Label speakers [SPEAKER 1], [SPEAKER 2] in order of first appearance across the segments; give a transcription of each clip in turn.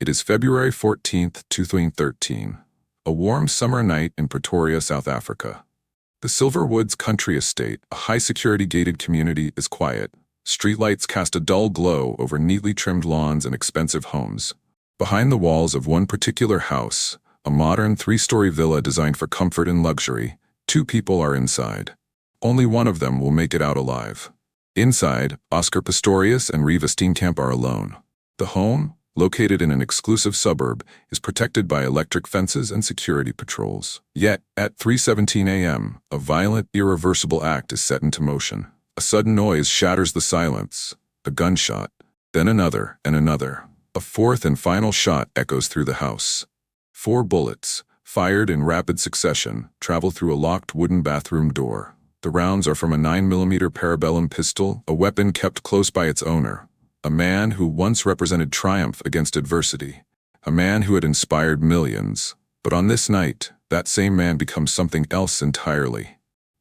[SPEAKER 1] It is February 14th, 2013, a warm summer night in Pretoria, South Africa. The Silverwoods Country Estate, a high-security gated community, is quiet. Streetlights cast a dull glow over neatly trimmed lawns and expensive homes. Behind the walls of one particular house, a modern three-story villa designed for comfort and luxury, two people are inside. Only one of them will make it out alive. Inside, Oscar Pistorius and Reeva Steenkamp are alone. The home, located in an exclusive suburb, is protected by electric fences and security patrols. Yet, at 3:17 a.m., a violent, irreversible act is set into motion. A sudden noise shatters the silence. A gunshot, then another and another. A fourth and final shot echoes through the house. 4 bullets, fired in rapid succession, travel through a locked wooden bathroom door. The rounds are from a 9mm Parabellum pistol, a weapon kept close by its owner. A man who once represented triumph against adversity. A man who had inspired millions. But on this night, that same man becomes something else entirely.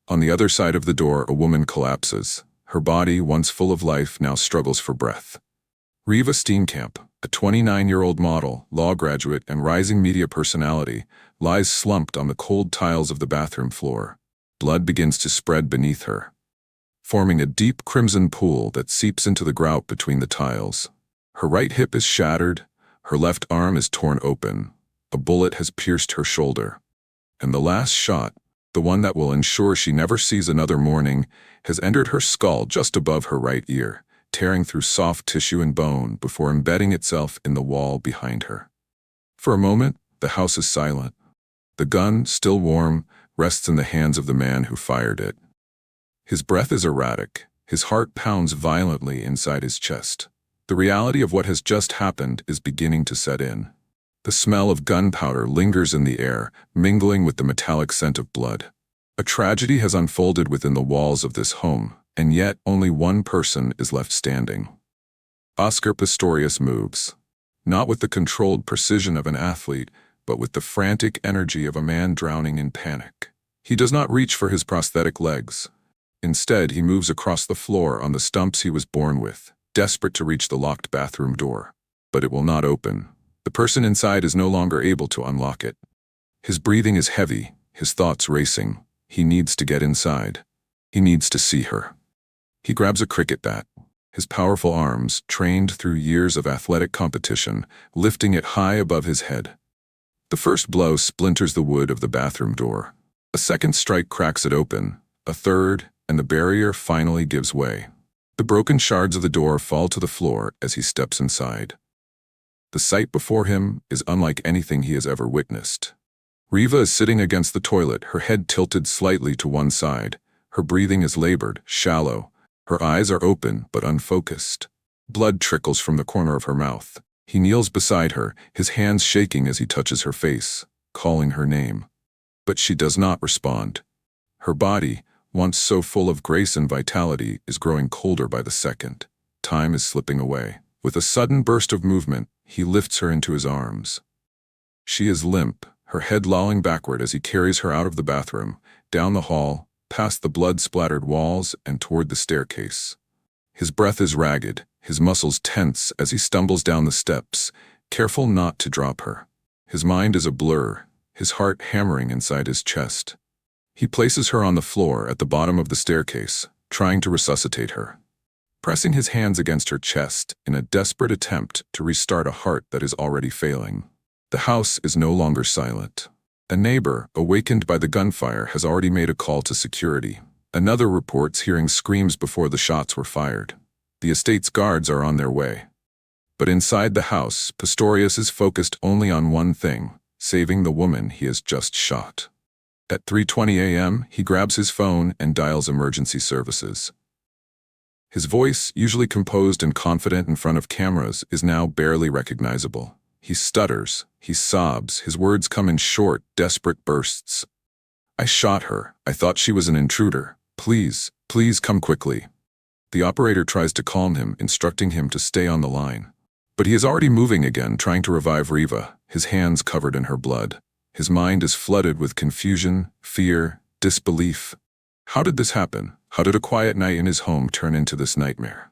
[SPEAKER 1] On the other side of the door, a woman collapses. Her body, once full of life, now struggles for breath. Reeva Steenkamp, a 29-year-old model, law graduate, and rising media personality, lies slumped on the cold tiles of the bathroom floor. Blood begins to spread beneath her, forming a deep crimson pool that seeps into the grout between the tiles. Her right hip is shattered, her left arm is torn open. A bullet has pierced her shoulder. And the last shot, the one that will ensure she never sees another morning, has entered her skull just above her right ear, tearing through soft tissue and bone before embedding itself in the wall behind her. For a moment, the house is silent. The gun, still warm, rests in the hands of the man who fired it. His breath is erratic. His heart pounds violently inside his chest. The reality of what has just happened is beginning to set in. The smell of gunpowder lingers in the air, mingling with the metallic scent of blood. A tragedy has unfolded within the walls of this home, and yet only one person is left standing. Oscar Pistorius moves, not with the controlled precision of an athlete, but with the frantic energy of a man drowning in panic. He does not reach for his prosthetic legs. Instead, he moves across the floor on the stumps he was born with, desperate to reach the locked bathroom door. But it will not open. The person inside is no longer able to unlock it. His breathing is heavy, his thoughts racing. He needs to get inside. He needs to see her. He grabs a cricket bat, his powerful arms, trained through years of athletic competition, lifting it high above his head. The first blow splinters the wood of the bathroom door. A second strike cracks it open, a third, and the barrier finally gives way. The broken shards of the door fall to the floor as he steps inside. The sight before him is unlike anything he has ever witnessed. Reeva is sitting against the toilet, her head tilted slightly to one side. Her breathing is labored, shallow. Her eyes are open but unfocused. Blood trickles from the corner of her mouth. He kneels beside her, his hands shaking as he touches her face, calling her name. But she does not respond. Her body, once so full of grace and vitality, is growing colder by the second. Time is slipping away. With a sudden burst of movement, he lifts her into his arms. She is limp, her head lolling backward as he carries her out of the bathroom, down the hall, past the blood-splattered walls, and toward the staircase. His breath is ragged, his muscles tense as he stumbles down the steps, careful not to drop her. His mind is a blur, his heart hammering inside his chest. He places her on the floor at the bottom of the staircase, trying to resuscitate her, pressing his hands against her chest in a desperate attempt to restart a heart that is already failing. The house is no longer silent. A neighbor, awakened by the gunfire, has already made a call to security. Another reports hearing screams before the shots were fired. The estate's guards are on their way. But inside the house, Pistorius is focused only on one thing: saving the woman he has just shot. At 3:20 a.m., he grabs his phone and dials emergency services. His voice, usually composed and confident in front of cameras, is now barely recognizable. He stutters, he sobs, his words come in short, desperate bursts. "I shot her. I thought she was an intruder. Please, please come quickly." The operator tries to calm him, instructing him to stay on the line. But he is already moving again, trying to revive Reeva, his hands covered in her blood. His mind is flooded with confusion, fear, disbelief. How did this happen? How did a quiet night in his home turn into this nightmare?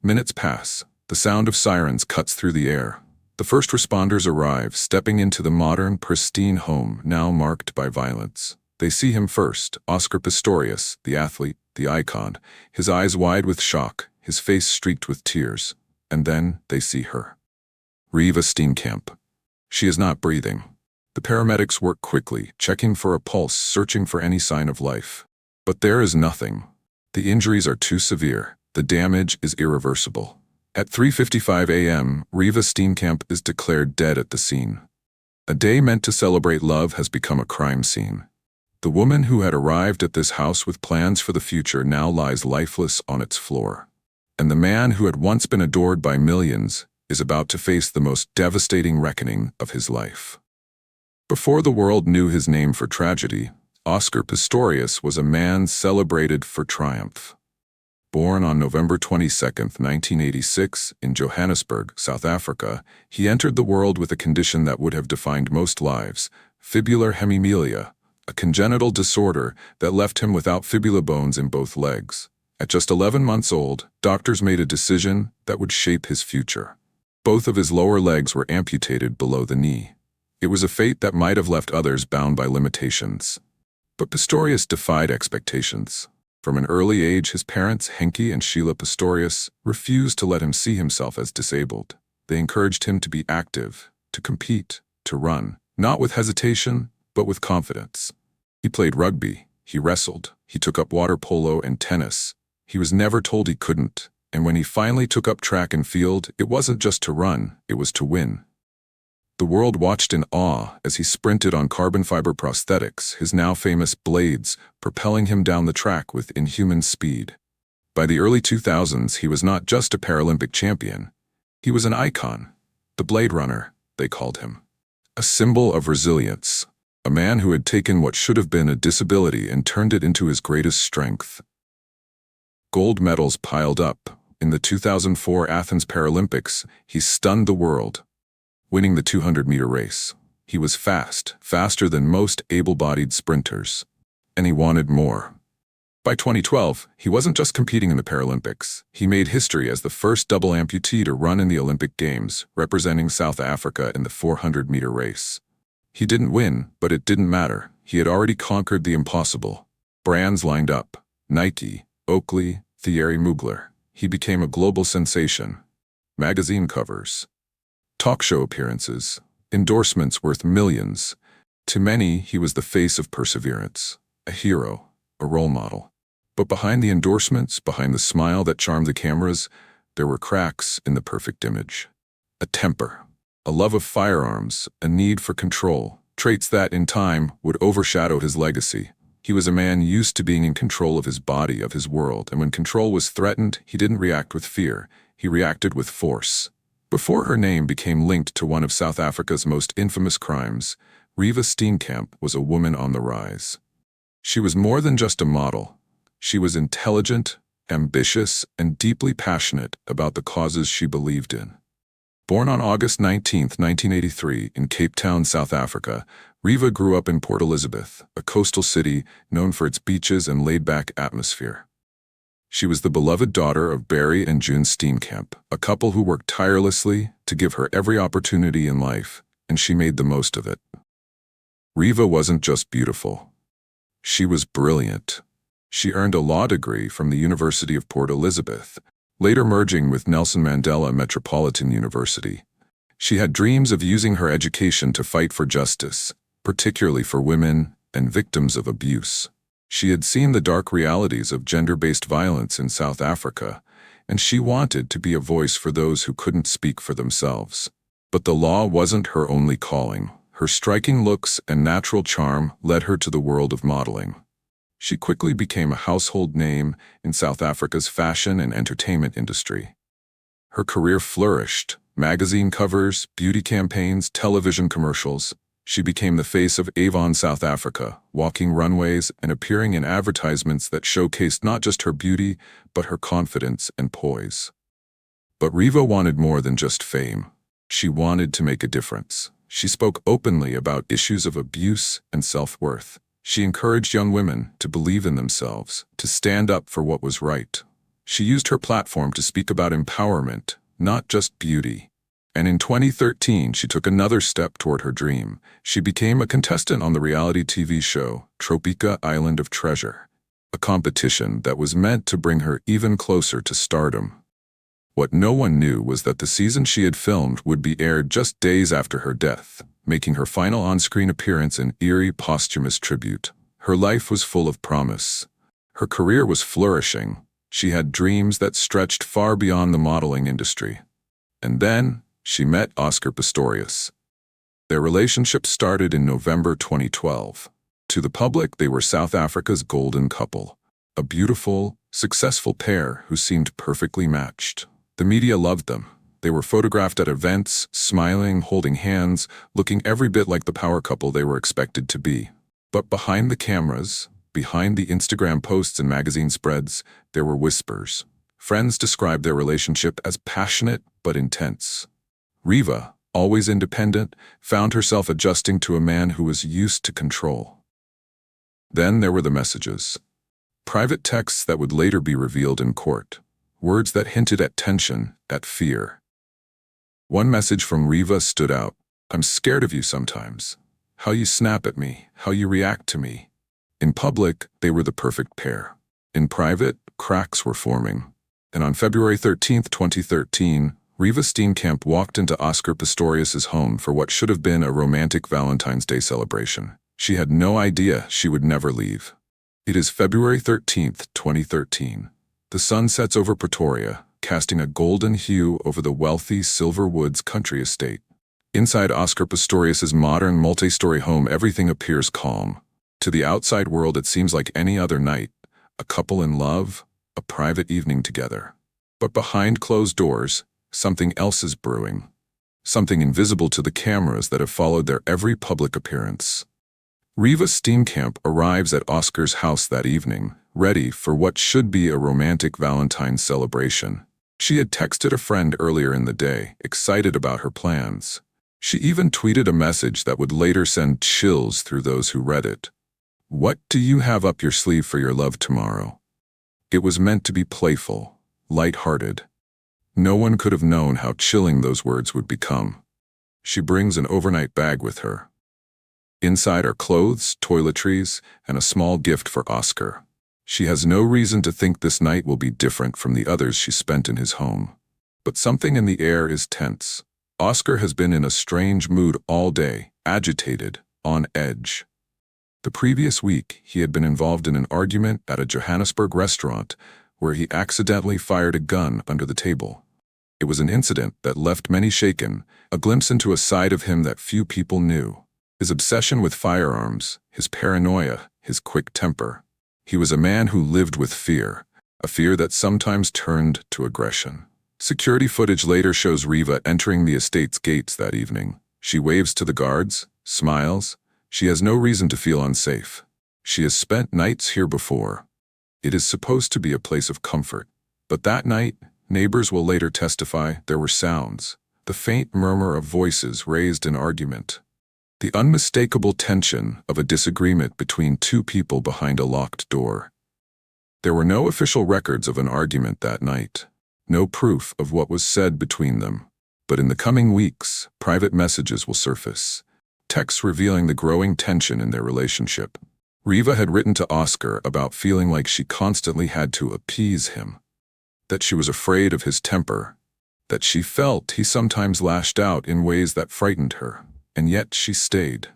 [SPEAKER 1] Minutes pass. The sound of sirens cuts through the air. The first responders arrive, stepping into the modern, pristine home now marked by violence. They see him first, Oscar Pistorius, the athlete, the icon, his eyes wide with shock, his face streaked with tears. And then they see her. Reeva Steenkamp. She is not breathing. The paramedics work quickly, checking for a pulse, searching for any sign of life. But there is nothing. The injuries are too severe. The damage is irreversible. At 3:55 a.m., Reeva Steenkamp is declared dead at the scene. A day meant to celebrate love has become a crime scene. The woman who had arrived at this house with plans for the future now lies lifeless on its floor. And the man who had once been adored by millions is about to face the most devastating reckoning of his life. Before the world knew his name for tragedy, Oscar Pistorius was a man celebrated for triumph. Born on November 22, 1986, in Johannesburg, South Africa, he entered the world with a condition that would have defined most lives, fibular hemimelia, a congenital disorder that left him without fibula bones in both legs. At just 11 months old, doctors made a decision that would shape his future. Both of his lower legs were amputated below the knee. It was a fate that might have left others bound by limitations. But Pistorius defied expectations. From an early age, his parents, Henki and Sheila Pistorius, refused to let him see himself as disabled. They encouraged him to be active, to compete, to run, not with hesitation, but with confidence. He played rugby, he wrestled, he took up water polo and tennis. He was never told he couldn't, and when he finally took up track and field, it wasn't just to run, it was to win. The world watched in awe as he sprinted on carbon fiber prosthetics, his now famous blades propelling him down the track with inhuman speed. By the early 2000s, he was not just a Paralympic champion. He was an icon, the Blade Runner, they called him. A symbol of resilience, a man who had taken what should have been a disability and turned it into his greatest strength. Gold medals piled up. In the 2004 Athens Paralympics, he stunned the world, winning the 200-meter race. He was fast, faster than most able-bodied sprinters. And he wanted more. By 2012, he wasn't just competing in the Paralympics. He made history as the first double amputee to run in the Olympic Games, representing South Africa in the 400-meter race. He didn't win, but it didn't matter. He had already conquered the impossible. Brands lined up. Nike, Oakley, Thierry Mugler. He became a global sensation. Magazine covers, talk show appearances, endorsements worth millions. To many, he was the face of perseverance, a hero, a role model. But behind the endorsements, behind the smile that charmed the cameras, there were cracks in the perfect image. A temper, a love of firearms, a need for control, traits that, in time, would overshadow his legacy. He was a man used to being in control of his body, of his world, and when control was threatened, he didn't react with fear, he reacted with force. Before her name became linked to one of South Africa's most infamous crimes, Reeva Steenkamp was a woman on the rise. She was more than just a model. She was intelligent, ambitious, and deeply passionate about the causes she believed in. Born on August 19, 1983, in Cape Town, South Africa, Reeva grew up in Port Elizabeth, a coastal city known for its beaches and laid-back atmosphere. She was the beloved daughter of Barry and June Steenkamp, a couple who worked tirelessly to give her every opportunity in life, and she made the most of it. Reeva wasn't just beautiful. She was brilliant. She earned a law degree from the University of Port Elizabeth, later merging with Nelson Mandela Metropolitan University. She had dreams of using her education to fight for justice, particularly for women and victims of abuse. She had seen the dark realities of gender-based violence in South Africa, and she wanted to be a voice for those who couldn't speak for themselves. But the law wasn't her only calling. Her striking looks and natural charm led her to the world of modeling. She quickly became a household name in South Africa's fashion and entertainment industry. Her career flourished. Magazine covers, beauty campaigns, television commercials. She became the face of Avon South Africa, walking runways and appearing in advertisements that showcased not just her beauty, but her confidence and poise. But Reeva wanted more than just fame. She wanted to make a difference. She spoke openly about issues of abuse and self-worth. She encouraged young women to believe in themselves, to stand up for what was right. She used her platform to speak about empowerment, not just beauty. And in 2013, she took another step toward her dream. She became a contestant on the reality TV show Tropica Island of Treasure, a competition that was meant to bring her even closer to stardom. What no one knew was that the season she had filmed would be aired just days after her death, making her final on-screen appearance an eerie posthumous tribute. Her life was full of promise. Her career was flourishing. She had dreams that stretched far beyond the modeling industry. And then, she met Oscar Pistorius. Their relationship started in November 2012. To the public, they were South Africa's golden couple, a beautiful, successful pair who seemed perfectly matched. The media loved them. They were photographed at events, smiling, holding hands, looking every bit like the power couple they were expected to be. But behind the cameras, behind the Instagram posts and magazine spreads, there were whispers. Friends described their relationship as passionate but intense. Reeva, always independent, found herself adjusting to a man who was used to control. Then there were the messages. Private texts that would later be revealed in court. Words that hinted at tension, at fear. One message from Reeva stood out. "I'm scared of you sometimes. How you snap at me, how you react to me." In public, they were the perfect pair. In private, cracks were forming. And on February 13, 2013, Reeva Steenkamp walked into Oscar Pistorius's home for what should have been a romantic Valentine's Day celebration. She had no idea she would never leave. It is February 13, 2013. The sun sets over Pretoria, casting a golden hue over the wealthy Silver Woods country estate. Inside Oscar Pistorius's modern multi-story home, everything appears calm. To the outside world, it seems like any other night, a couple in love, a private evening together. But behind closed doors, something else is brewing. Something invisible to the cameras that have followed their every public appearance. Reeva Steenkamp arrives at Oscar's house that evening, ready for what should be a romantic Valentine's celebration. She had texted a friend earlier in the day, excited about her plans. She even tweeted a message that would later send chills through those who read it. "What do you have up your sleeve for your love tomorrow?" It was meant to be playful, light-hearted. No one could have known how chilling those words would become. She brings an overnight bag with her. Inside are clothes, toiletries, and a small gift for Oscar. She has no reason to think this night will be different from the others she spent in his home. But something in the air is tense. Oscar has been in a strange mood all day, agitated, on edge. The previous week, he had been involved in an argument at a Johannesburg restaurant where he accidentally fired a gun under the table. It was an incident that left many shaken, a glimpse into a side of him that few people knew. His obsession with firearms, his paranoia, his quick temper. He was a man who lived with fear, a fear that sometimes turned to aggression. Security footage later shows Reeva entering the estate's gates that evening. She waves to the guards, smiles. She has no reason to feel unsafe. She has spent nights here before. It is supposed to be a place of comfort. But that night, neighbors will later testify, there were sounds. The faint murmur of voices raised in argument. The unmistakable tension of a disagreement between two people behind a locked door. There were no official records of an argument that night. No proof of what was said between them. But in the coming weeks, private messages will surface. Texts revealing the growing tension in their relationship. Reeva had written to Oscar about feeling like she constantly had to appease him. That she was afraid of his temper. That she felt he sometimes lashed out in ways that frightened her. And yet she stayed.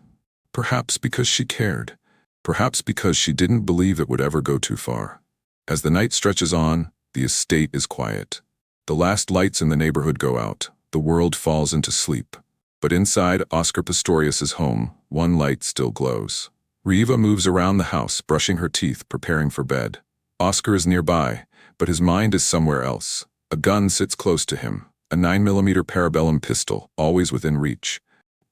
[SPEAKER 1] Perhaps because she cared. Perhaps because she didn't believe it would ever go too far. As the night stretches on, the estate is quiet. The last lights in the neighborhood go out. The world falls into sleep. But inside Oscar Pistorius's home, one light still glows. Reeva moves around the house, brushing her teeth, preparing for bed. Oscar is nearby, but his mind is somewhere else. A gun sits close to him, a 9mm Parabellum pistol, always within reach.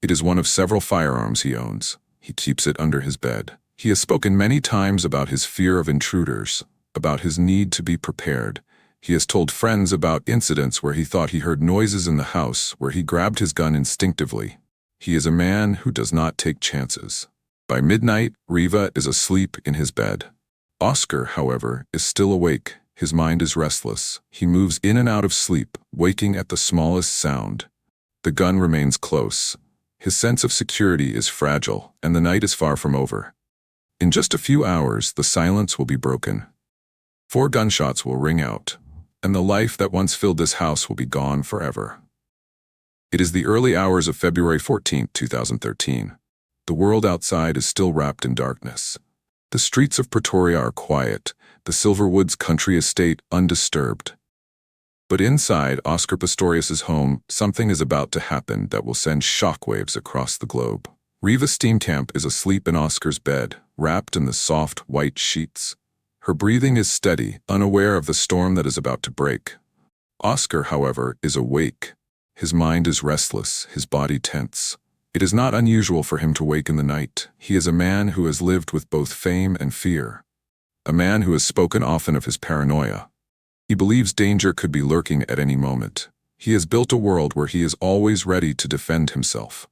[SPEAKER 1] It is one of several firearms he owns. He keeps it under his bed. He has spoken many times about his fear of intruders, about his need to be prepared. He has told friends about incidents where he thought he heard noises in the house, where he grabbed his gun instinctively. He is a man who does not take chances. By midnight, Reeva is asleep in his bed. Oscar, however, is still awake. His mind is restless. He moves in and out of sleep, waking at the smallest sound. The gun remains close. His sense of security is fragile, and the night is far from over. In just a few hours, the silence will be broken. 4 gunshots will ring out, and the life that once filled this house will be gone forever. It is the early hours of February 14, 2013. The world outside is still wrapped in darkness. The streets of Pretoria are quiet, the Silverwoods country estate undisturbed. But inside Oscar Pistorius's home, something is about to happen that will send shockwaves across the globe. Reeva Steenkamp is asleep in Oscar's bed, wrapped in the soft, white sheets. Her breathing is steady, unaware of the storm that is about to break. Oscar, however, is awake. His mind is restless, his body tense. It is not unusual for him to wake in the night. He is a man who has lived with both fame and fear. A man who has spoken often of his paranoia. He believes danger could be lurking at any moment. He has built a world where he is always ready to defend himself.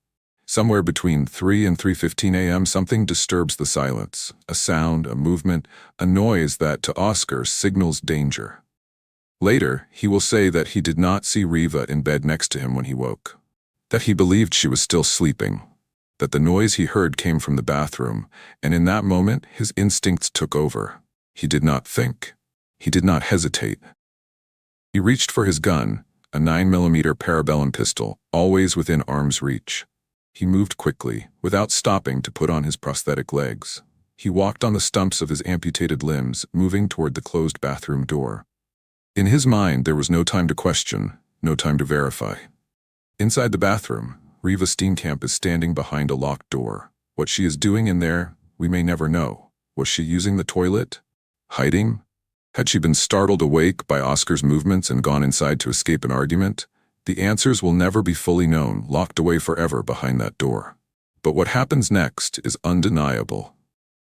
[SPEAKER 1] Somewhere between 3 and 3:15 a.m. something disturbs the silence. A sound, a movement, a noise that, to Oscar, signals danger. Later, he will say that he did not see Reeva in bed next to him when he woke. That he believed she was still sleeping. That the noise he heard came from the bathroom, and in that moment, his instincts took over. He did not think. He did not hesitate. He reached for his gun, a 9mm Parabellum pistol, always within arm's reach. He moved quickly, without stopping to put on his prosthetic legs. He walked on the stumps of his amputated limbs, moving toward the closed bathroom door. In his mind, there was no time to question, no time to verify. Inside the bathroom, Reeva Steenkamp is standing behind a locked door. What she is doing in there, we may never know. Was she using the toilet? Hiding? Had she been startled awake by Oscar's movements and gone inside to escape an argument? The answers will never be fully known, locked away forever behind that door. But what happens next is undeniable.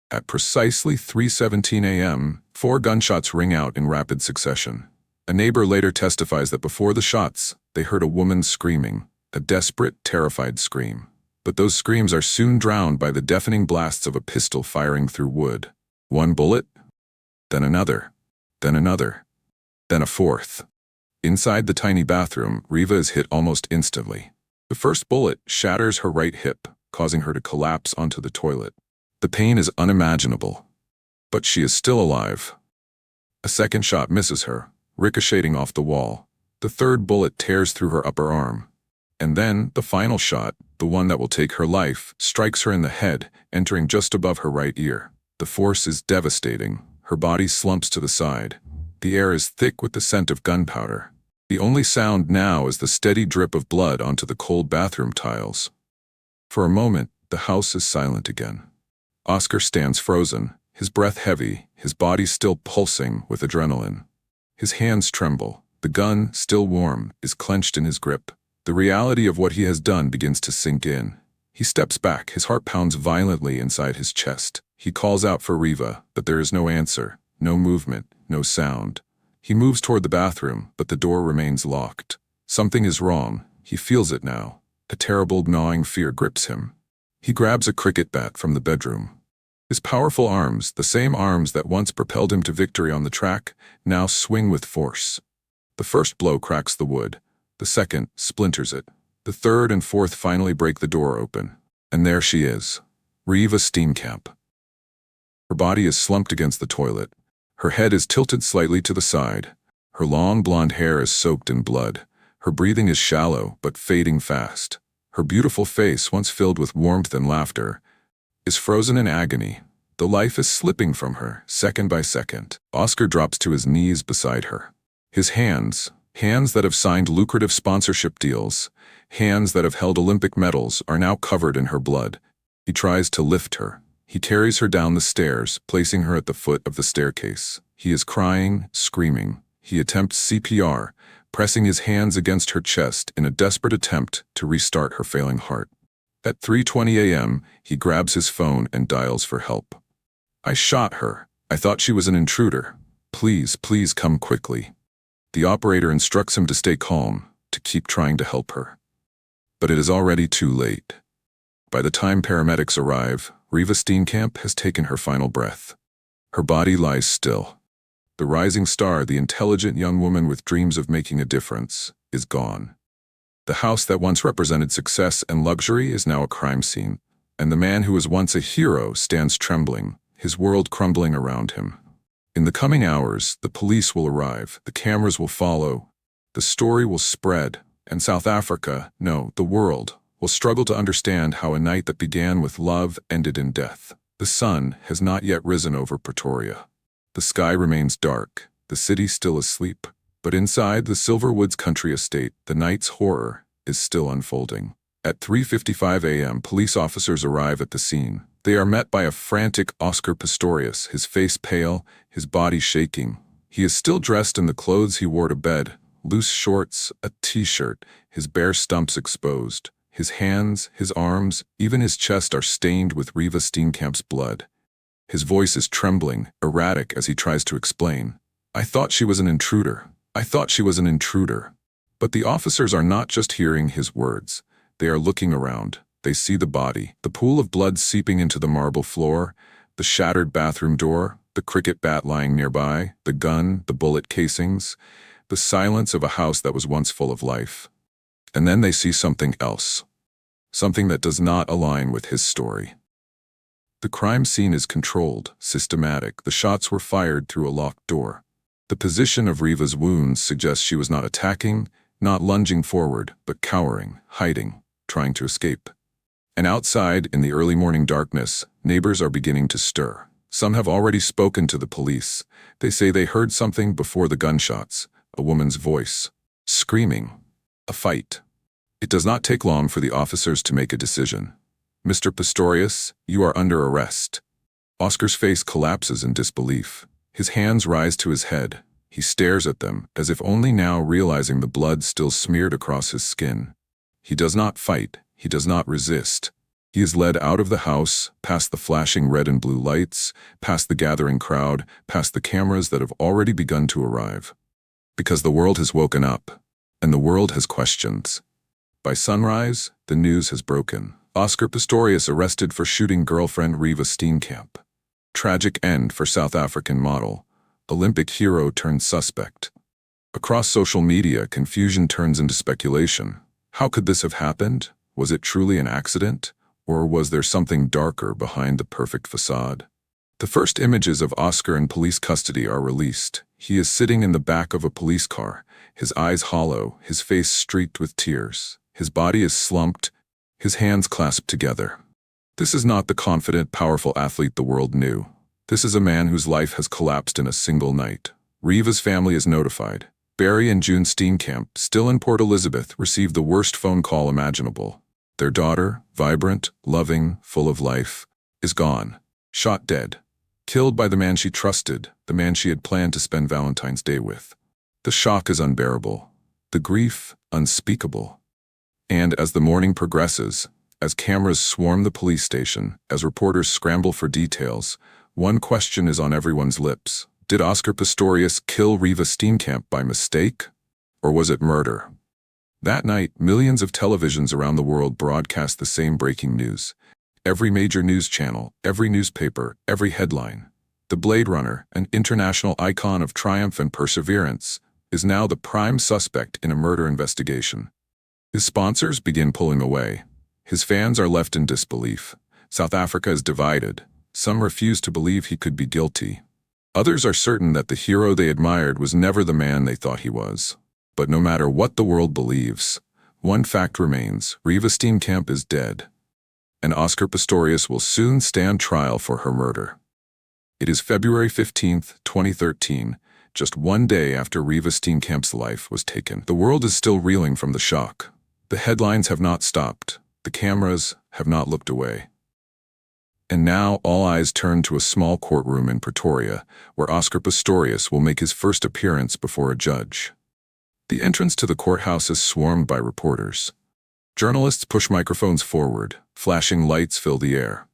[SPEAKER 1] At precisely 3:17 a.m., 4 gunshots ring out in rapid succession. A neighbor later testifies that before the shots, they heard a woman screaming, a desperate, terrified scream. But those screams are soon drowned by the deafening blasts of a pistol firing through wood. 1 bullet, then another. Then another. Then a 4th. Inside the tiny bathroom, Reeva is hit almost instantly. The first bullet shatters her right hip, causing her to collapse onto the toilet. The pain is unimaginable. But she is still alive. A second shot misses her, ricocheting off the wall. The 3rd bullet tears through her upper arm. And then, the final shot, the one that will take her life, strikes her in the head, entering just above her right ear. The force is devastating. Her body slumps to the side. The air is thick with the scent of gunpowder. The only sound now is the steady drip of blood onto the cold bathroom tiles. For a moment, the house is silent again. Oscar stands frozen, his breath heavy, his body still pulsing with adrenaline. His hands tremble. The gun, still warm, is clenched in his grip. The reality of what he has done begins to sink in. He steps back, his heart pounds violently inside his chest. He calls out for Reeva, but there is no answer, no movement, no sound. He moves toward the bathroom, but the door remains locked. Something is wrong. He feels it now. A terrible gnawing fear grips him. He grabs a cricket bat from the bedroom. His powerful arms, the same arms that once propelled him to victory on the track, now swing with force. The first blow cracks the wood. The second splinters it. The 3rd and 4th finally break the door open. And there she is, Reeva Steenkamp. Her body is slumped against the toilet. Her head is tilted slightly to the side. Her long blonde hair is soaked in blood. Her breathing is shallow, but fading fast. Her beautiful face, once filled with warmth and laughter, is frozen in agony. The life is slipping from her, second by second. Oscar drops to his knees beside her. His hands that have signed lucrative sponsorship deals, hands that have held Olympic medals, are now covered in her blood. He tries to lift her. He carries her down the stairs, placing her at the foot of the staircase. He is crying, screaming. He attempts CPR, pressing his hands against her chest in a desperate attempt to restart her failing heart. At 3:20 a.m., he grabs his phone and dials for help. "I shot her. I thought she was an intruder. Please, please come quickly." The operator instructs him to stay calm, to keep trying to help her. But it is already too late. By the time paramedics arrive, Reeva Steenkamp has taken her final breath. Her body lies still. The rising star, the intelligent young woman with dreams of making a difference, is gone. The house that once represented success and luxury is now a crime scene, and the man who was once a hero stands trembling, his world crumbling around him. In the coming hours, the police will arrive, the cameras will follow, the story will spread, and South Africa, no, the world, will struggle to understand how a night that began with love ended in death. The sun has not yet risen over Pretoria. The sky remains dark, the city still asleep, but inside the Silverwoods country estate, the night's horror is still unfolding. At 3:55 a.m., police officers arrive at the scene. They are met by a frantic Oscar Pistorius, his face pale, his body shaking. He is still dressed in the clothes he wore to bed, loose shorts, a t-shirt, his bare stumps exposed. His hands, his arms, even his chest are stained with Reeva Steenkamp's blood. His voice is trembling, erratic as he tries to explain. "I thought she was an intruder. I thought she was an intruder." But the officers are not just hearing his words. They are looking around. They see the body, the pool of blood seeping into the marble floor, the shattered bathroom door, the cricket bat lying nearby, the gun, the bullet casings, the silence of a house that was once full of life. And then they see something else. Something that does not align with his story. The crime scene is controlled, systematic. The shots were fired through a locked door. The position of Reeva's wounds suggests she was not attacking, not lunging forward, but cowering, hiding, trying to escape. And outside, in the early morning darkness, neighbors are beginning to stir. Some have already spoken to the police. They say they heard something before the gunshots, a woman's voice, screaming, a fight. It does not take long for the officers to make a decision. "Mr. Pistorius, you are under arrest." Oscar's face collapses in disbelief. His hands rise to his head. He stares at them, as if only now realizing the blood still smeared across his skin. He does not fight. He does not resist. He is led out of the house, past the flashing red and blue lights, past the gathering crowd, past the cameras that have already begun to arrive. Because the world has woken up, and the world has questions. By sunrise, the news has broken. Oscar Pistorius arrested for shooting girlfriend Reeva Steenkamp. Tragic end for South African model. Olympic hero turned suspect. Across social media, confusion turns into speculation. How could this have happened? Was it truly an accident? Or was there something darker behind the perfect facade? The first images of Oscar in police custody are released. He is sitting in the back of a police car, his eyes hollow, his face streaked with tears. His body is slumped, his hands clasped together. This is not the confident, powerful athlete the world knew. This is a man whose life has collapsed in a single night. Reeva's family is notified. Barry and June Steenkamp, still in Port Elizabeth, received the worst phone call imaginable. Their daughter, vibrant, loving, full of life, is gone, shot dead, killed by the man she trusted, the man she had planned to spend Valentine's Day with. The shock is unbearable, the grief unspeakable. And as the morning progresses, as cameras swarm the police station, as reporters scramble for details, one question is on everyone's lips. Did Oscar Pistorius kill Reeva Steenkamp by mistake? Or was it murder? That night, millions of televisions around the world broadcast the same breaking news. Every major news channel, every newspaper, every headline. The Blade Runner, an international icon of triumph and perseverance, is now the prime suspect in a murder investigation. His sponsors begin pulling away. His fans are left in disbelief. South Africa is divided. Some refuse to believe he could be guilty. Others are certain that the hero they admired was never the man they thought he was. But no matter what the world believes, one fact remains: Reeva Steenkamp is dead. And Oscar Pistorius will soon stand trial for her murder. It is February 15th, 2013, just one day after Reeva Steenkamp's life was taken. The world is still reeling from the shock. The headlines have not stopped. The cameras have not looked away. And now all eyes turn to a small courtroom in Pretoria, where Oscar Pistorius will make his first appearance before a judge. The entrance to the courthouse is swarmed by reporters. Journalists push microphones forward, flashing lights fill the air.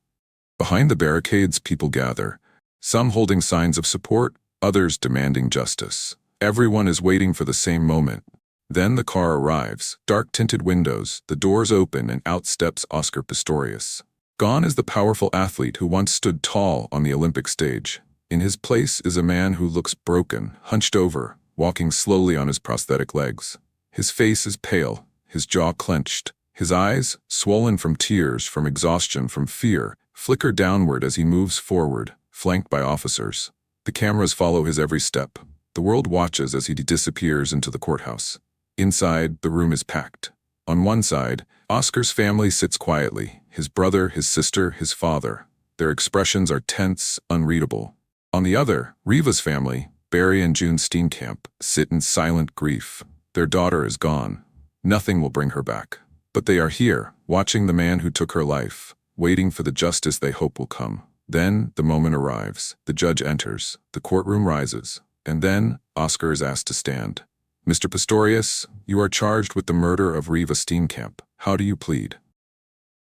[SPEAKER 1] Behind the barricades, people gather, some holding signs of support, others demanding justice. Everyone is waiting for the same moment. Then the car arrives, dark-tinted windows, the doors open, and out steps Oscar Pistorius. Gone is the powerful athlete who once stood tall on the Olympic stage. In his place is a man who looks broken, hunched over, walking slowly on his prosthetic legs. His face is pale, his jaw clenched. His eyes, swollen from tears, from exhaustion, from fear, flicker downward as he moves forward, flanked by officers. The cameras follow his every step. The world watches as he disappears into the courthouse. Inside, the room is packed. On one side, Oscar's family sits quietly, his brother, his sister, his father. Their expressions are tense, unreadable. On the other, Reeva's family, Barry and June Steenkamp, sit in silent grief. Their daughter is gone. Nothing will bring her back. But they are here, watching the man who took her life, waiting for the justice they hope will come. Then, the moment arrives. The judge enters. The courtroom rises. And then, Oscar is asked to stand. "Mr. Pistorius, you are charged with the murder of Reeva Steenkamp. How do you plead?"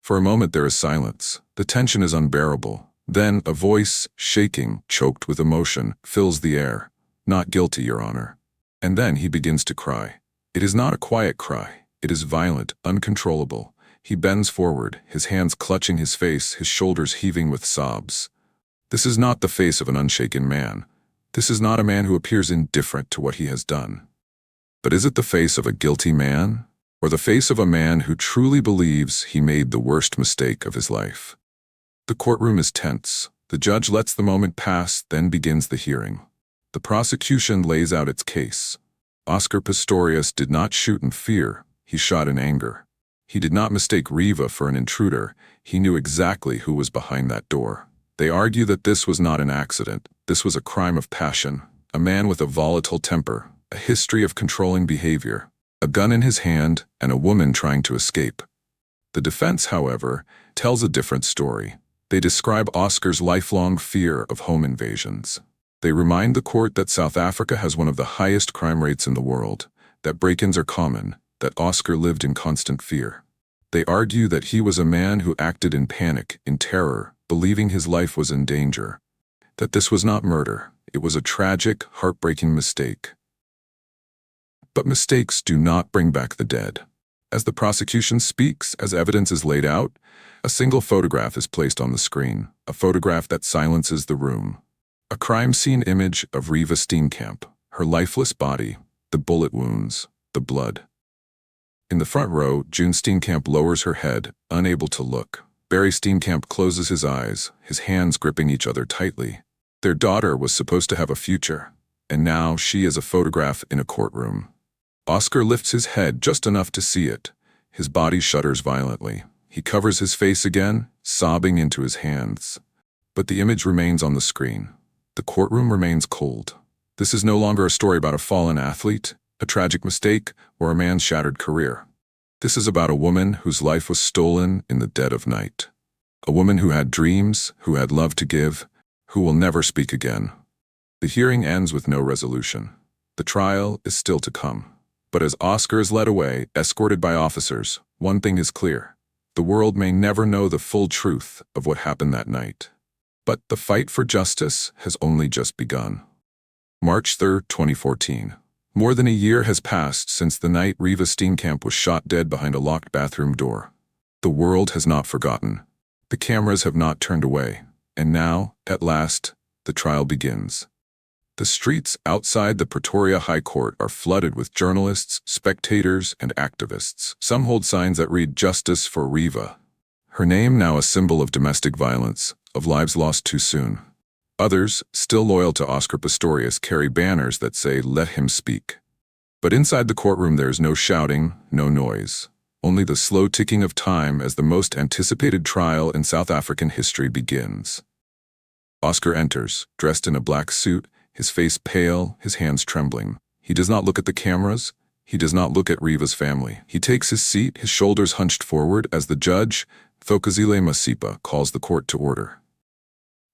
[SPEAKER 1] For a moment there is silence. The tension is unbearable. Then a voice, shaking, choked with emotion, fills the air. "Not guilty, Your Honor." And then he begins to cry. It is not a quiet cry. It is violent, uncontrollable. He bends forward, his hands clutching his face, his shoulders heaving with sobs. This is not the face of an unshaken man. This is not a man who appears indifferent to what he has done. But is it the face of a guilty man? Or the face of a man who truly believes he made the worst mistake of his life? The courtroom is tense. The judge lets the moment pass, then begins the hearing. The prosecution lays out its case. Oscar Pistorius did not shoot in fear. He shot in anger. He did not mistake Reeva for an intruder. He knew exactly who was behind that door. They argue that this was not an accident. This was a crime of passion. A man with a volatile temper, a history of controlling behavior, a gun in his hand, and a woman trying to escape. The defense, however, tells a different story. They describe Oscar's lifelong fear of home invasions. They remind the court that South Africa has one of the highest crime rates in the world, that break-ins are common, that Oscar lived in constant fear. They argue that he was a man who acted in panic, in terror, believing his life was in danger. That this was not murder. It was a tragic, heartbreaking mistake. But mistakes do not bring back the dead. As the prosecution speaks, as evidence is laid out, a single photograph is placed on the screen, a photograph that silences the room. A crime scene image of Reeva Steenkamp, her lifeless body, the bullet wounds, the blood. In the front row, June Steenkamp lowers her head, unable to look. Barry Steenkamp closes his eyes, his hands gripping each other tightly. Their daughter was supposed to have a future, and now she is a photograph in a courtroom. Oscar lifts his head just enough to see it. His body shudders violently. He covers his face again, sobbing into his hands. But the image remains on the screen. The courtroom remains cold. This is no longer a story about a fallen athlete, a tragic mistake, or a man's shattered career. This is about a woman whose life was stolen in the dead of night. A woman who had dreams, who had love to give, who will never speak again. The hearing ends with no resolution. The trial is still to come. But as Oscar is led away, escorted by officers, one thing is clear. The world may never know the full truth of what happened that night. But the fight for justice has only just begun. March 3, 2014. More than a year has passed since the night Reeva Steenkamp was shot dead behind a locked bathroom door. The world has not forgotten. The cameras have not turned away. And now, at last, the trial begins. The streets outside the Pretoria High Court are flooded with journalists, spectators, and activists. Some hold signs that read "Justice for Reeva." Her name now a symbol of domestic violence, of lives lost too soon. Others, still loyal to Oscar Pistorius, carry banners that say, "Let him speak." But inside the courtroom there is no shouting, no noise. Only the slow ticking of time as the most anticipated trial in South African history begins. Oscar enters, dressed in a black suit, his face pale, his hands trembling. He does not look at the cameras. He does not look at Reeva's family. He takes his seat, his shoulders hunched forward, as the judge, Thokozile Masipa, calls the court to order.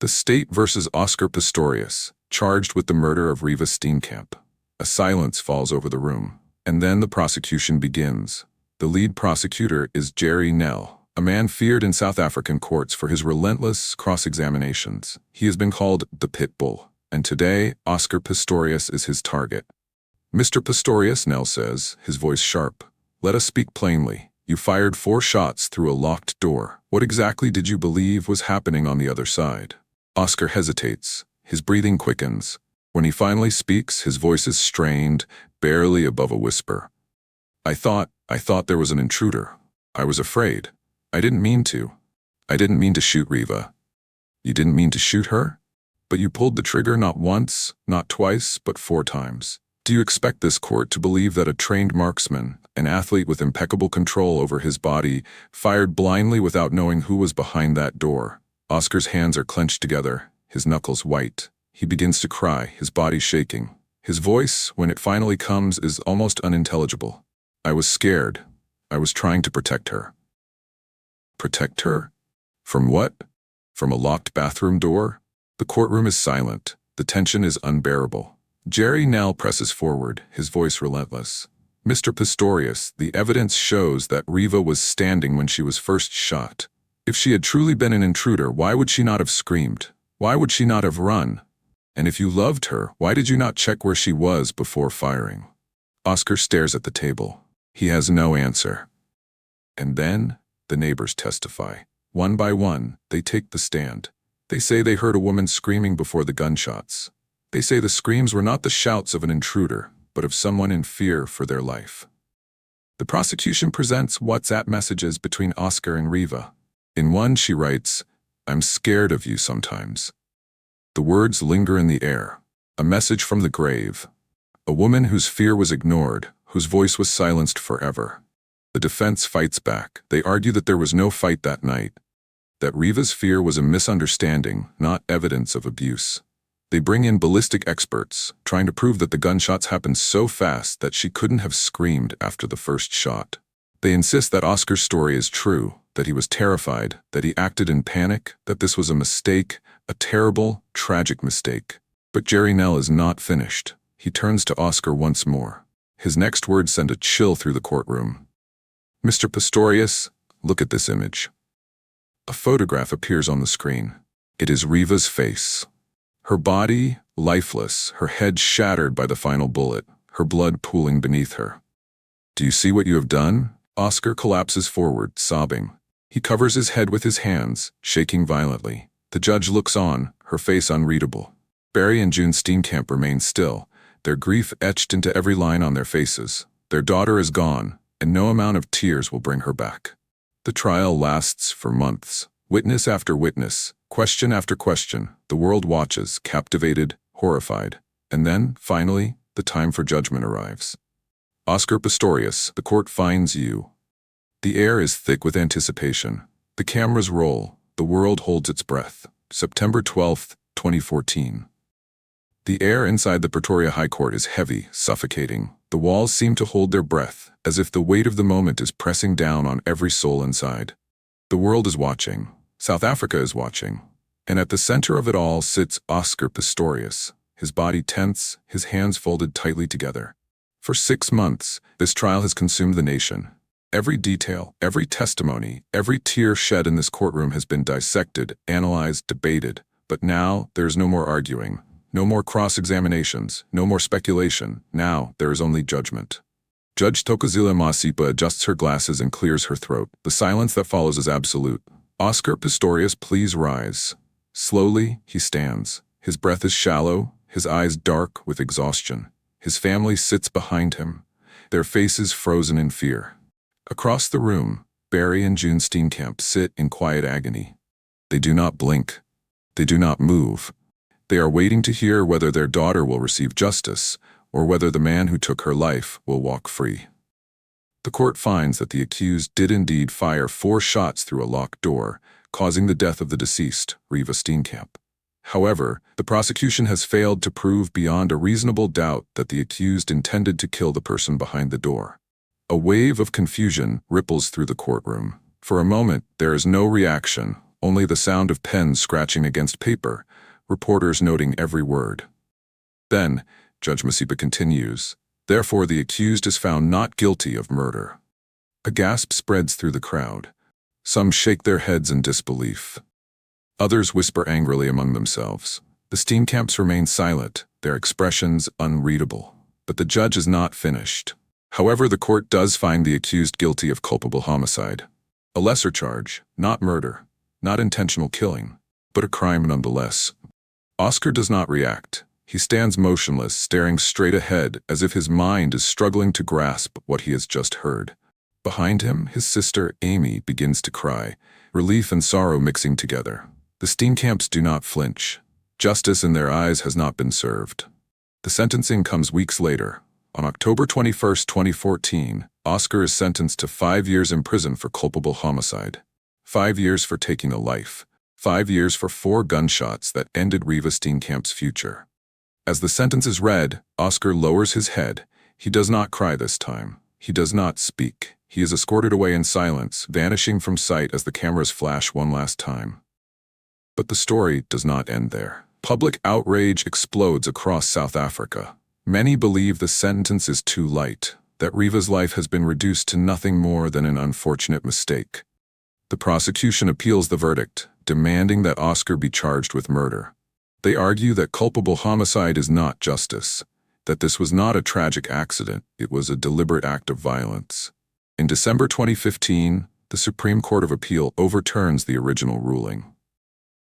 [SPEAKER 1] The state versus Oscar Pistorius, charged with the murder of Reeva Steenkamp. A silence falls over the room, and then the prosecution begins. The lead prosecutor is Jerry Nell, a man feared in South African courts for his relentless cross-examinations. He has been called the Pit Bull. And today, Oscar Pistorius is his target. "Mr. Pistorius," Nell says, his voice sharp, "let us speak plainly. You fired 4 shots through a locked door. What exactly did you believe was happening on the other side?" Oscar hesitates. His breathing quickens. When he finally speaks, his voice is strained, barely above a whisper. I thought there was an intruder. I was afraid. I didn't mean to. I didn't mean to shoot Reeva. You didn't mean to shoot her? But you pulled the trigger not once, not twice, but 4 times. Do you expect this court to believe that a trained marksman, an athlete with impeccable control over his body, fired blindly without knowing who was behind that door? Oscar's hands are clenched together, his knuckles white. He begins to cry, his body shaking. His voice, when it finally comes, is almost unintelligible. I was scared. I was trying to protect her. Protect her? From what? From a locked bathroom door? The courtroom is silent. The tension is unbearable. Jerry Nell presses forward, his voice relentless. Mr. Pistorius, the evidence shows that Reeva was standing when she was first shot. If she had truly been an intruder, why would she not have screamed? Why would she not have run? And if you loved her, why did you not check where she was before firing? Oscar stares at the table. He has no answer. And then, the neighbors testify. One by one, they take the stand. They say they heard a woman screaming before the gunshots. They say the screams were not the shouts of an intruder, but of someone in fear for their life. The prosecution presents WhatsApp messages between Oscar and Reeva. In one, she writes, "I'm scared of you sometimes." The words linger in the air. A message from the grave. A woman whose fear was ignored, whose voice was silenced forever. The defense fights back. They argue that there was no fight that night, that Reeva's fear was a misunderstanding, not evidence of abuse. They bring in ballistic experts, trying to prove that the gunshots happened so fast that she couldn't have screamed after the first shot. They insist that Oscar's story is true, that he was terrified, that he acted in panic, that this was a mistake, a terrible, tragic mistake. But Jerry Nell is not finished. He turns to Oscar once more. His next words send a chill through the courtroom. "Mr. Pistorius, look at this image." A photograph appears on the screen. It is Reeva's face. Her body, lifeless, her head shattered by the final bullet, her blood pooling beneath her. "Do you see what you have done?" Oscar collapses forward, sobbing. He covers his head with his hands, shaking violently. The judge looks on, her face unreadable. Barry and June Steenkamp remain still, their grief etched into every line on their faces. Their daughter is gone, and no amount of tears will bring her back. The trial lasts for months. Witness after witness, question after question, the world watches, captivated, horrified. And then, finally, the time for judgment arrives. Oscar Pistorius, the court finds you. The air is thick with anticipation. The cameras roll. The world holds its breath. September 12th, 2014. The air inside the Pretoria High Court is heavy, suffocating. The walls seem to hold their breath, as if the weight of the moment is pressing down on every soul inside. The world is watching. South Africa is watching. And at the center of it all sits Oscar Pistorius, his body tense, his hands folded tightly together. For 6 months, this trial has consumed the nation. Every detail, every testimony, every tear shed in this courtroom has been dissected, analyzed, debated. But now, there is no more arguing. No more cross-examinations, no more speculation. Now, there is only judgment. Judge Thokozile Masipa adjusts her glasses and clears her throat. The silence that follows is absolute. "Oscar Pistorius, please rise." Slowly, he stands. His breath is shallow, his eyes dark with exhaustion. His family sits behind him, their faces frozen in fear. Across the room, Barry and June Steenkamp sit in quiet agony. They do not blink. They do not move. They are waiting to hear whether their daughter will receive justice, or whether the man who took her life will walk free. The court finds that the accused did indeed fire 4 shots through a locked door, causing the death of the deceased, Reeva Steenkamp. However, the prosecution has failed to prove beyond a reasonable doubt that the accused intended to kill the person behind the door. A wave of confusion ripples through the courtroom. For a moment, there is no reaction, only the sound of pens scratching against paper, reporters noting every word. Then, Judge Masipa continues, "Therefore, the accused is found not guilty of murder." A gasp spreads through the crowd. Some shake their heads in disbelief. Others whisper angrily among themselves. The Steenkamps remain silent, their expressions unreadable. But the judge is not finished. However, the court does find the accused guilty of culpable homicide. A lesser charge, not murder, not intentional killing, but a crime nonetheless. Oscar does not react. He stands motionless, staring straight ahead as if his mind is struggling to grasp what he has just heard. Behind him, his sister, Amy, begins to cry, relief and sorrow mixing together. The Steenkamps do not flinch. Justice in their eyes has not been served. The sentencing comes weeks later. On October 21, 2014, Oscar is sentenced to 5 years in prison for culpable homicide. 5 years for taking a life. 5 years for 4 gunshots that ended Reeva Steenkamp's future. As the sentence is read, Oscar lowers his head. He does not cry this time. He does not speak. He is escorted away in silence, vanishing from sight as the cameras flash one last time. But the story does not end there. Public outrage explodes across South Africa. Many believe the sentence is too light, that Reeva's life has been reduced to nothing more than an unfortunate mistake. The prosecution appeals the verdict, demanding that Oscar be charged with murder. They argue that culpable homicide is not justice, that this was not a tragic accident, it was a deliberate act of violence. In December 2015, the Supreme Court of Appeal overturns the original ruling.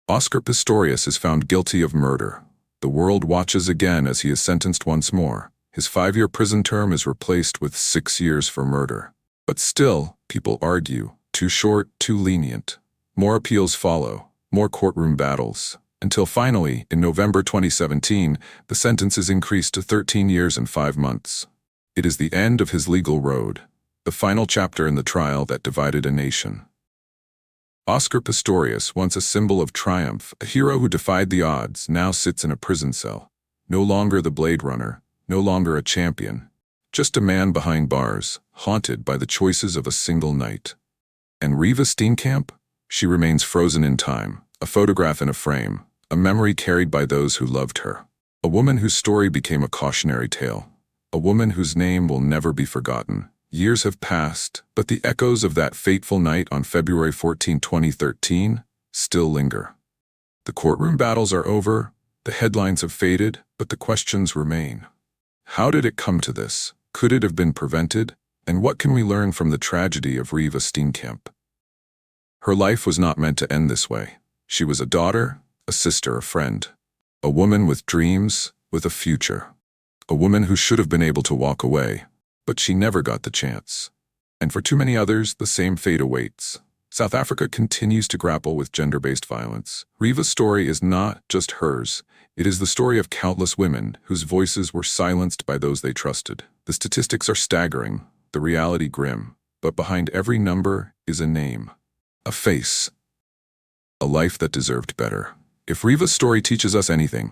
[SPEAKER 1] Oscar Pistorius is found guilty of murder. The world watches again as he is sentenced once more. His 5-year prison term is replaced with 6 years for murder. But still, people argue, too short, too lenient. More appeals follow, more courtroom battles, until finally, in November 2017, the sentence is increased to 13 years and 5 months. It is the end of his legal road, the final chapter in the trial that divided a nation. Oscar Pistorius, once a symbol of triumph, a hero who defied the odds, now sits in a prison cell. No longer the Blade Runner, no longer a champion, just a man behind bars, haunted by the choices of a single night. And Reeva Steenkamp? She remains frozen in time, a photograph in a frame, a memory carried by those who loved her. A woman whose story became a cautionary tale. A woman whose name will never be forgotten. Years have passed, but the echoes of that fateful night on February 14, 2013, still linger. The courtroom battles are over, the headlines have faded, but the questions remain. How did it come to this? Could it have been prevented? And what can we learn from the tragedy of Reeva Steenkamp? Her life was not meant to end this way. She was a daughter, a sister, a friend. A woman with dreams, with a future. A woman who should have been able to walk away. But she never got the chance. And for too many others, the same fate awaits. South Africa continues to grapple with gender-based violence. Reeva's story is not just hers. It is the story of countless women whose voices were silenced by those they trusted. The statistics are staggering, the reality grim. But behind every number is a name, a face, a life that deserved better. If Reeva's story teaches us anything,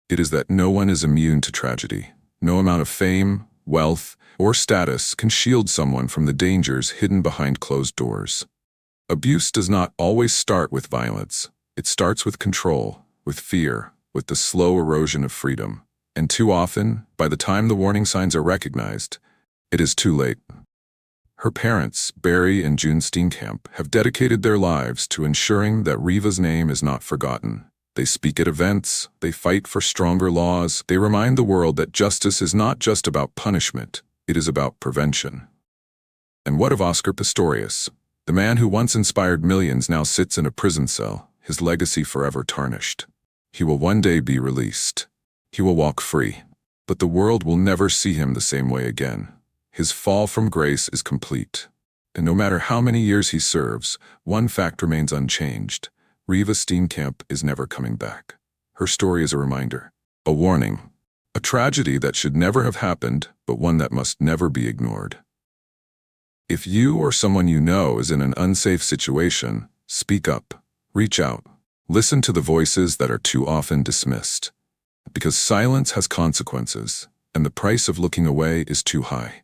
[SPEAKER 1] it is that no one is immune to tragedy. No amount of fame, wealth, or status can shield someone from the dangers hidden behind closed doors. Abuse does not always start with violence. It starts with control, with fear, with the slow erosion of freedom. And too often, by the time the warning signs are recognized, it is too late. Her parents, Barry and June Steenkamp, have dedicated their lives to ensuring that Reeva's name is not forgotten. They speak at events, they fight for stronger laws, they remind the world that justice is not just about punishment, it is about prevention. And what of Oscar Pistorius? The man who once inspired millions now sits in a prison cell, his legacy forever tarnished. He will one day be released. He will walk free. But the world will never see him the same way again. His fall from grace is complete. And no matter how many years he serves, one fact remains unchanged. Reeva Steenkamp is never coming back. Her story is a reminder, a warning, a tragedy that should never have happened, but one that must never be ignored. If you or someone you know is in an unsafe situation, speak up, reach out, listen to the voices that are too often dismissed. Because silence has consequences, and the price of looking away is too high.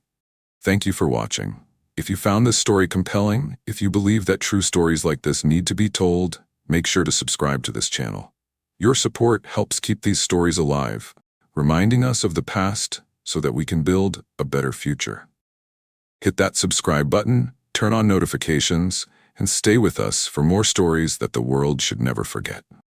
[SPEAKER 1] Thank you for watching. If you found this story compelling, if you believe that true stories like this need to be told, make sure to subscribe to this channel. Your support helps keep these stories alive, reminding us of the past so that we can build a better future. Hit that subscribe button, turn on notifications, and stay with us for more stories that the world should never forget.